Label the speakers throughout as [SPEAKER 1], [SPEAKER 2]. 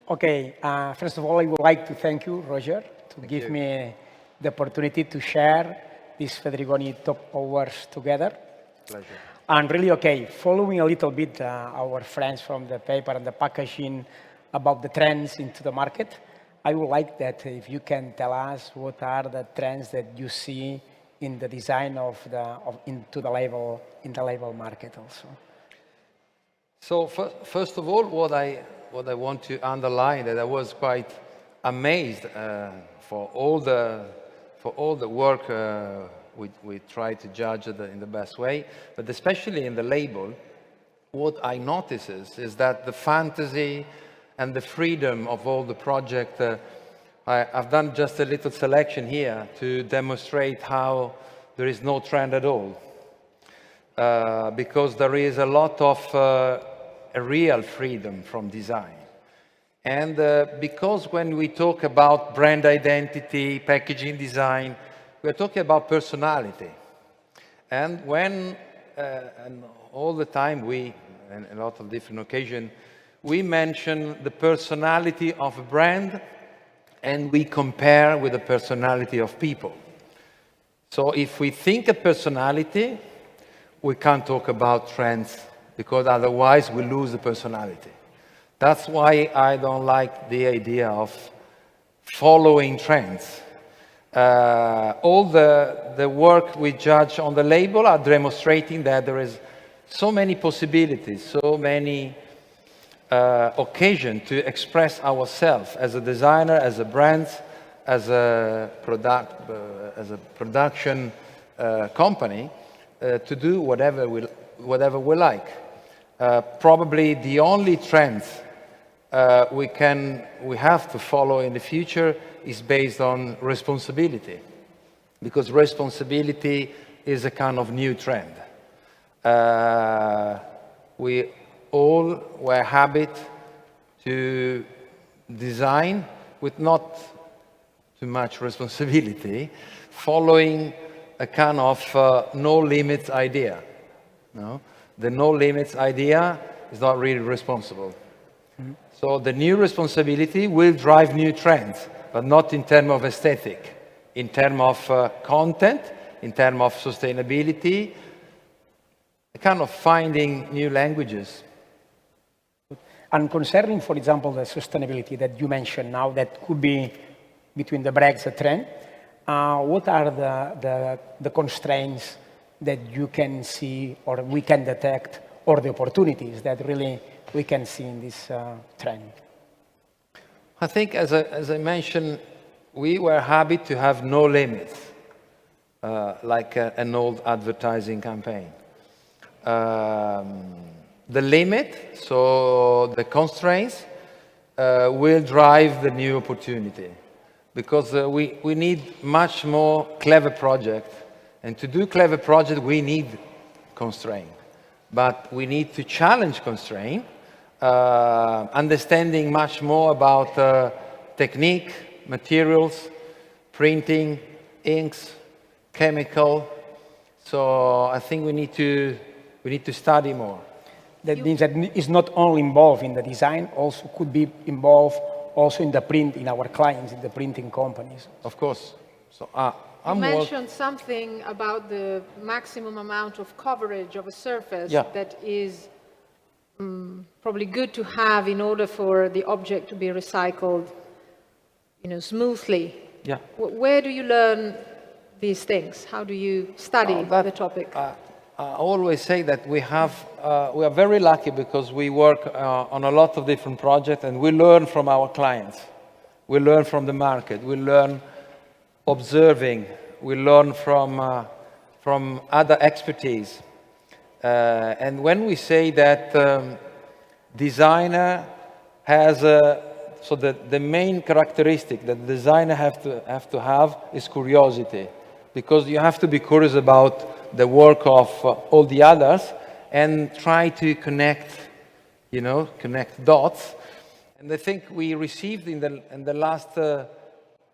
[SPEAKER 1] Okay, first of all, I would like to thank you, Roger, to give me the opportunity to share these Fedrigoni top hours together.
[SPEAKER 2] Pleasure.
[SPEAKER 1] And really, okay, following a little bit our friends from the paper and the packaging about the trends into the market, I would like that if you can tell us what are the trends that you see in the design in the label market also.
[SPEAKER 2] So first of all, what I want to underline that I was quite amazed for all the work we try to judge in the best way, but especially in the label, what I notice is that the fantasy and the freedom of all the project. I've done just a little selection here to demonstrate how there is no trend at all, because there is a lot of a real freedom from design. And because when we talk about brand identity, packaging design, we're talking about personality. And when, and all the time in a lot of different occasions, we mention the personality of a brand and we compare with the personality of people. So if we think of personality, we can't talk about trends because otherwise we lose the personality. That's why I don't like the idea of following trends. All the work we judge on the label are demonstrating that there is so many possibilities, so many occasions to express ourselves as a designer, as a brand, as a production company, to do whatever we like. Probably the only trends we have to follow in the future is based on responsibility, because responsibility is a kind of new trend. We all were habit to design with not too much responsibility, following a kind of no limits idea. No? The no limits idea is not really responsible. Mm-hmm. So the new responsibility will drive new trends, but not in terms of aesthetic, in terms of content, in terms of sustainability, kind of finding new languages.
[SPEAKER 1] And concerning, for example, the sustainability that you mentioned now, that could be between the brands a trend, what are the constraints that you can see or we can detect, or the opportunities that really we can see in this trend?
[SPEAKER 2] I think, as I mentioned, we were happy to have no limits, like an old advertising campaign. The limit, so the constraints, will drive the new opportunity, because we need much more clever project, and to do clever project we need constraint, but we need to challenge constraint, understanding much more about technique, materials, printing, inks, chemical. So I think we need to study more.
[SPEAKER 1] That means that it's not only involved in the design, also could be involved also in the print, in our clients, in the printing companies.
[SPEAKER 2] Of course. So
[SPEAKER 3] you mentioned something about the maximum amount of coverage of a surface that is probably good to have in order for the object to be recycled, smoothly.
[SPEAKER 2] Yeah.
[SPEAKER 3] Where do you learn these things? How do you study the topic?
[SPEAKER 2] I always say that we are very lucky because we work on a lot of different projects and we learn from our clients. We learn from the market. We learn observing. We learn from other expertise. And when we say that designer has so the main characteristic that the designer have to have is curiosity, because you have to be curious about the work of all the others and try to connect dots. And I think we received in the last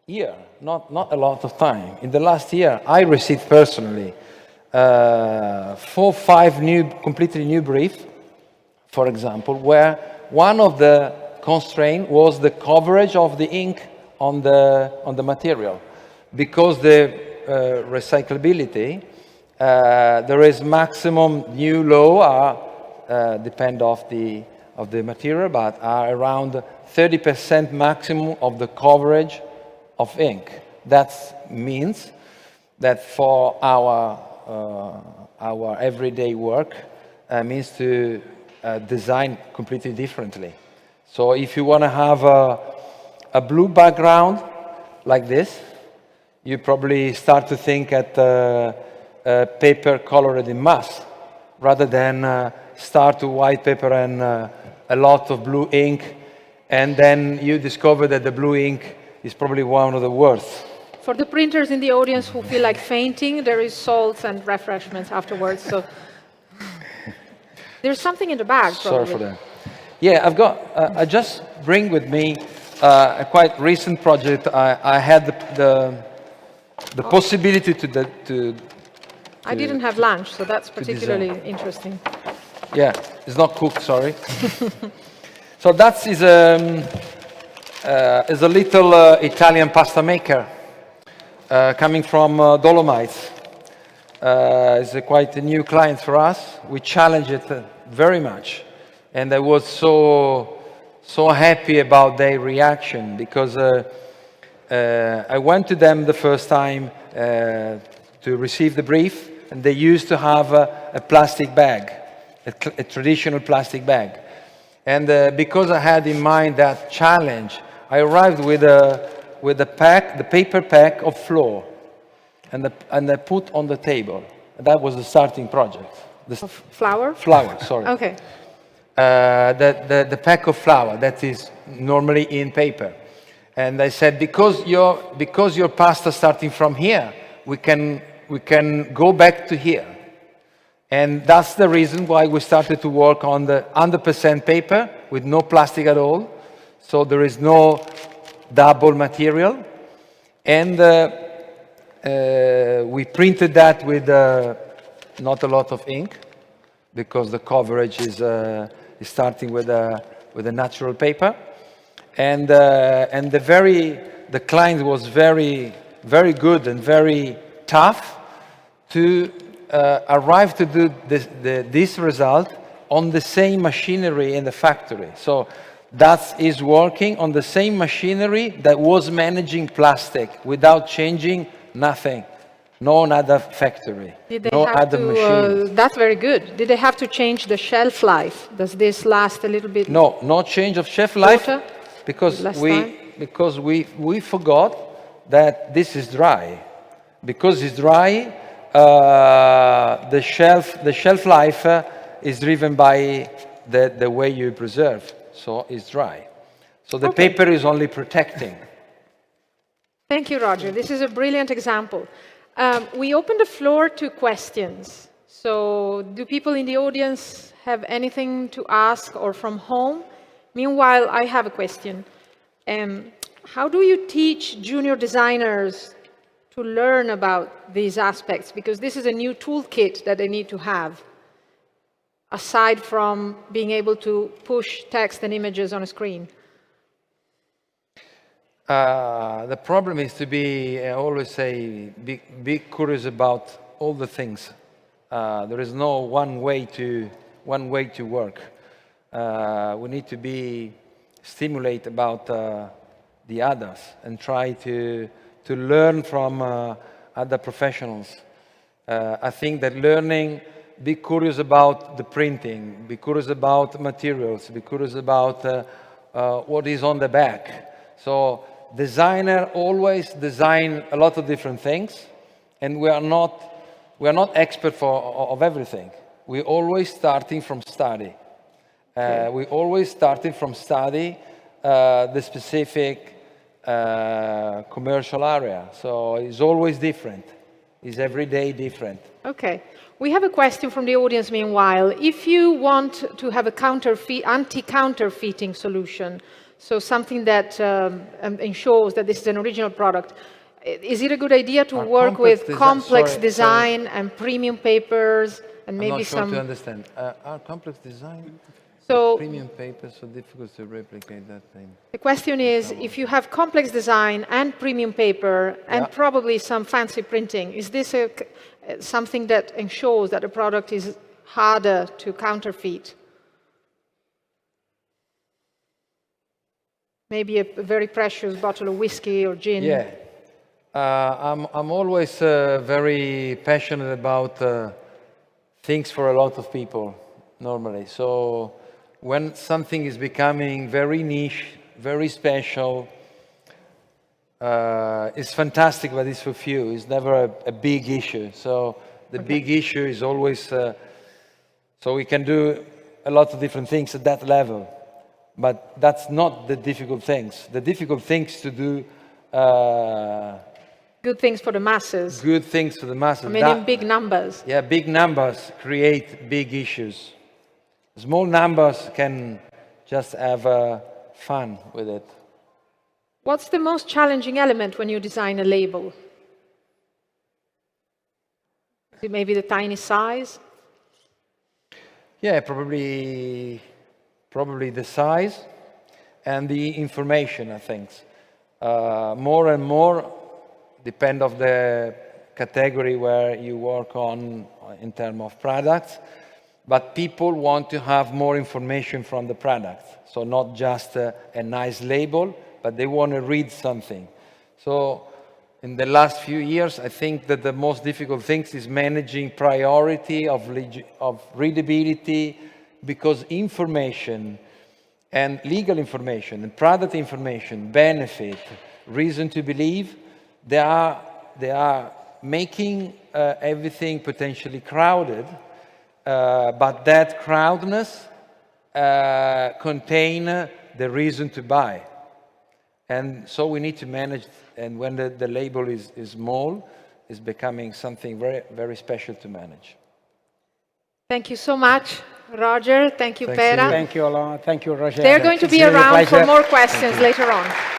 [SPEAKER 2] year, not a lot of time, in the last year, I received personally 4 or 5 completely new briefs, for example, where one of the constraints was the coverage of the ink on the material. Because the recyclability, there is maximum new law, depend of the material, but are around 30% maximum of the coverage of ink. That means that for our everyday work, means to design completely differently. So if you want to have a blue background like this, you probably start to think at paper colored in mass, rather than start to white paper and a lot of blue ink, and then you discover that the blue ink is probably one of the worst.
[SPEAKER 3] For the printers in the audience who feel like fainting, there is salts and refreshments afterwards. So there's something in the bag, probably.
[SPEAKER 2] Sorry for that. Yeah, I've got. I just bring with me a quite recent project. I had the possibility to.
[SPEAKER 3] I didn't have lunch, so that's particularly interesting.
[SPEAKER 2] Yeah, it's not cooked. Sorry. So that is a little Italian pasta maker. Coming from Dolomites. It's quite a new client for us. We challenged it very much. And I was so happy about their reaction, because I went to them the first time to receive the brief, and they used to have a plastic bag, a traditional plastic bag. And because I had in mind that challenge, I arrived with the paper pack of flour, and I put on the table. That was the starting project.
[SPEAKER 3] Of flour?
[SPEAKER 2] Flour, sorry.
[SPEAKER 3] Okay.
[SPEAKER 2] The pack of flour that is normally in paper. And I said, because your pasta starting from here, we can go back to here. And that's the reason why we started to work on the 100% paper with no plastic at all. So there is no double material, and we printed that with not a lot of ink, because the coverage is starting with a natural paper, and the client was very good and very tough to arrive to do this result on the same machinery in the factory. So that is working on the same machinery that was managing plastic without changing nothing. No other factory, no other machine.
[SPEAKER 3] That's very good. Did they have to change the shelf life? Does this last a little bit?
[SPEAKER 2] No change of shelf life, because we forgot that this is dry. Because it's dry, the shelf life is driven by the way you preserve. So it's dry. So the paper is only protecting.
[SPEAKER 3] Thank you, Roger. This is a brilliant example. We open the floor to questions. So do people in the audience have anything to ask, or from home? Meanwhile, I have a question. How do you teach junior designers to learn about these aspects? Because this is a new toolkit that they need to have, aside from being able to push text and images on a screen.
[SPEAKER 2] The problem is to be, I always say, be curious about all the things. There is no one way to work. We need to be stimulated about the others and try to learn from other professionals. I think that learning, be curious about the printing, be curious about materials, be curious about what is on the back. So designer always design a lot of different things, and we are not expert of everything. We're always starting from study. We're always starting from study the specific commercial area. So it's always different. It's every day different. Okay.
[SPEAKER 3] We have a question from the audience meanwhile. If you want to have a anti-counterfeiting solution, so something that ensures that this is an original product, is it a good idea to
[SPEAKER 2] Are
[SPEAKER 3] work
[SPEAKER 2] complex
[SPEAKER 3] with
[SPEAKER 2] desi-
[SPEAKER 3] complex
[SPEAKER 2] sorry,
[SPEAKER 3] design and premium papers and
[SPEAKER 2] I'm
[SPEAKER 3] maybe
[SPEAKER 2] not sure
[SPEAKER 3] some...
[SPEAKER 2] to understand. Are complex design
[SPEAKER 3] So
[SPEAKER 2] premium papers so difficult to replicate that thing?
[SPEAKER 3] the question is, if you have complex design and premium paper and
[SPEAKER 2] Yeah.
[SPEAKER 3] probably some fancy printing, is this something that ensures that the product is harder to counterfeit? Maybe a very precious bottle of whiskey or gin.
[SPEAKER 2] Yeah. I'm always very passionate about things for a lot of people, normally. So when something is becoming very niche, very special, it's fantastic, but it's for few. It's never a big issue. So the big issue is always, so we can do a lot of different things at that level. But that's not the difficult things. The difficult things to do
[SPEAKER 3] Good things for the masses.
[SPEAKER 2] good things for the masses.
[SPEAKER 3] I mean, in big numbers.
[SPEAKER 2] Yeah, big numbers create big issues. Small numbers can just have fun with it.
[SPEAKER 3] What's the most challenging element when you design a label? Is it maybe the tiny size?
[SPEAKER 2] Yeah, probably the size and the information, I think. More and more depend of the category where you work on in terms of products, but people want to have more information from the product. So not just a nice label, but they want to read something. So in the last few years, I think that the most difficult thing is managing priority of readability, because information and legal information and product information, benefit, reason to believe, they are making everything potentially crowded, but that crowdedness contain the reason to buy. And so we need to manage, and when the label is small, it's becoming something very, very special to manage.
[SPEAKER 3] Thank you so much, Roger. Thank you,
[SPEAKER 2] Thanks
[SPEAKER 3] Pera.
[SPEAKER 2] to you.
[SPEAKER 1] Thank you a lot. Thank you, Roger.
[SPEAKER 3] They're going to
[SPEAKER 1] It's
[SPEAKER 3] be
[SPEAKER 1] really a
[SPEAKER 3] around for
[SPEAKER 1] pleasure.
[SPEAKER 3] more questions later on.